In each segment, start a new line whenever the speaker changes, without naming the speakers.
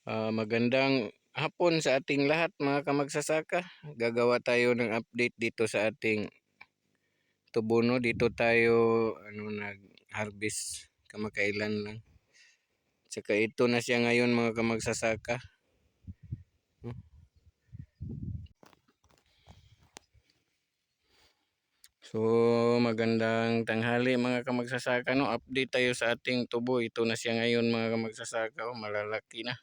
Magandang hapon sa ating lahat mga kamagsasaka. Gagawa tayo ng update dito sa ating tubo, no? Dito tayo nag-harvest kamakailan lang. Tsaka ito na siya ngayon mga kamagsasaka. So magandang tanghali mga kamagsasaka, no? Update tayo sa ating tubo. Ito na siya ngayon mga kamagsasaka, malalaki na.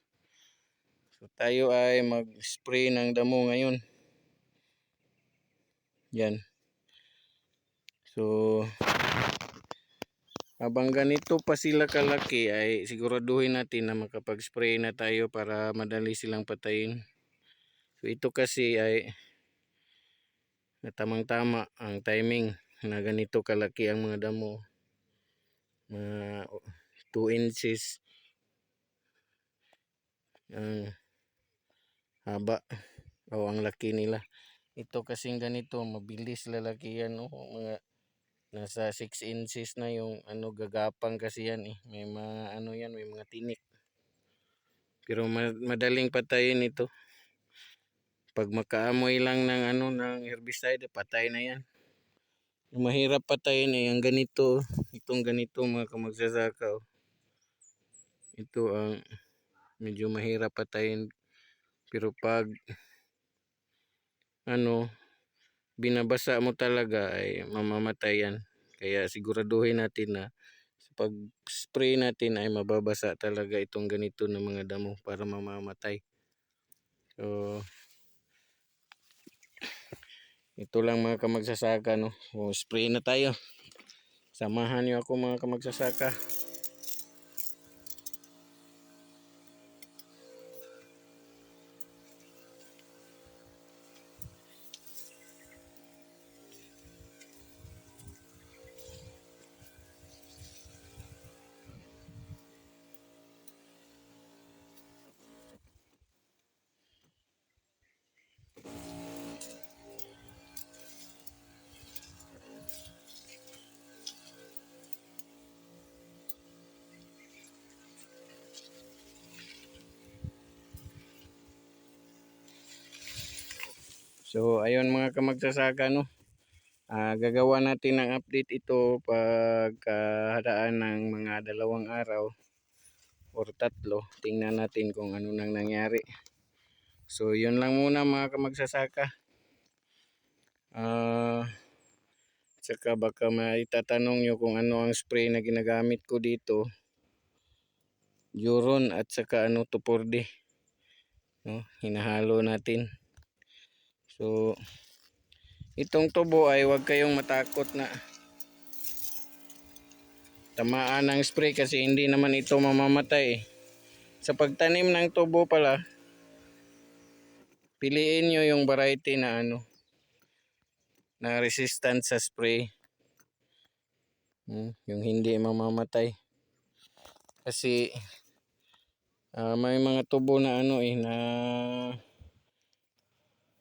So tayo ay mag-spray ng damo ngayon. Yan. So habang ganito pa sila kalaki ay siguraduhin natin na makapag-spray na tayo para madali silang patayin. So ito kasi ay tamang-tama ang timing na ganito kalaki ang mga damo. 2 inches ang haba o ang laki nila. Ito kasing ganito mabilis lalaki yan, no? Mga nasa 6 inches na yung gagapang kasi yan eh. May mga yan, may mga tinik. Pero madaling patayin ito. Pag makaamoy lang ng ng herbicide, patay na yan. Yung mahirap patayin ay ang ganito, itong ganito mga kamagsasaka. Ito ang medyo mahirap patayin. Pero pag binabasa mo talaga ay mamamatay yan. Kaya siguraduhin natin na sa pag-spray natin ay mababasa talaga itong ganito ng mga damo para mamamatay. So ito lang mga kamagsasaka, no? O, spray na tayo. Samahan niyo ako mga kamagsasaka. So ayun mga kamagsasaka, no? Gagawa natin ng update ito pagkahadaan ng mga 2 araw or 3. Tingnan natin kung ano nang nangyari. So yun lang muna mga kamagsasaka. Tsaka baka maitatanong nyo kung ano ang spray na ginagamit ko dito. Duron at saka 2,4-D, no? Hinahalo natin. So itong tubo ay huwag kayong matakot na tamaan ng spray kasi hindi naman ito mamamatay. Sa pagtanim ng tubo pala, piliin nyo yung variety na na resistant sa spray. Yung hindi mamamatay. Kasi may mga tubo na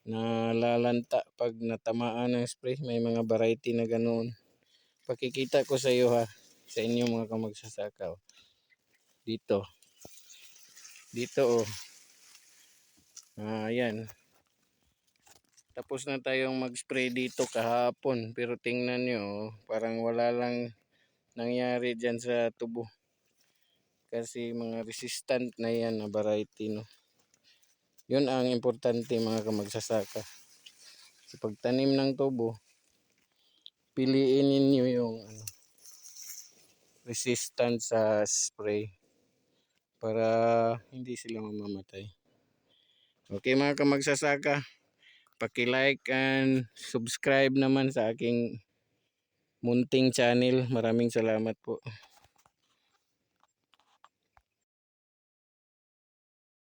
nalalanta pag natamaan ng spray. May mga variety na ganoon. Pakikita ko sa iyo sa inyo mga kamagsasaka. Dito ayan. Tapos na tayong mag-spray dito kahapon, pero tingnan nyo, parang wala lang nangyari dyan sa tubo. Kasi mga resistant na yan na variety, no? Yun ang importante mga kamagsasaka. Sa pagtanim ng tubo, piliin ninyo yung resistant sa spray para hindi sila mamamatay. Okay mga kamagsasaka, paki-like and subscribe naman sa aking munting channel. Maraming salamat po.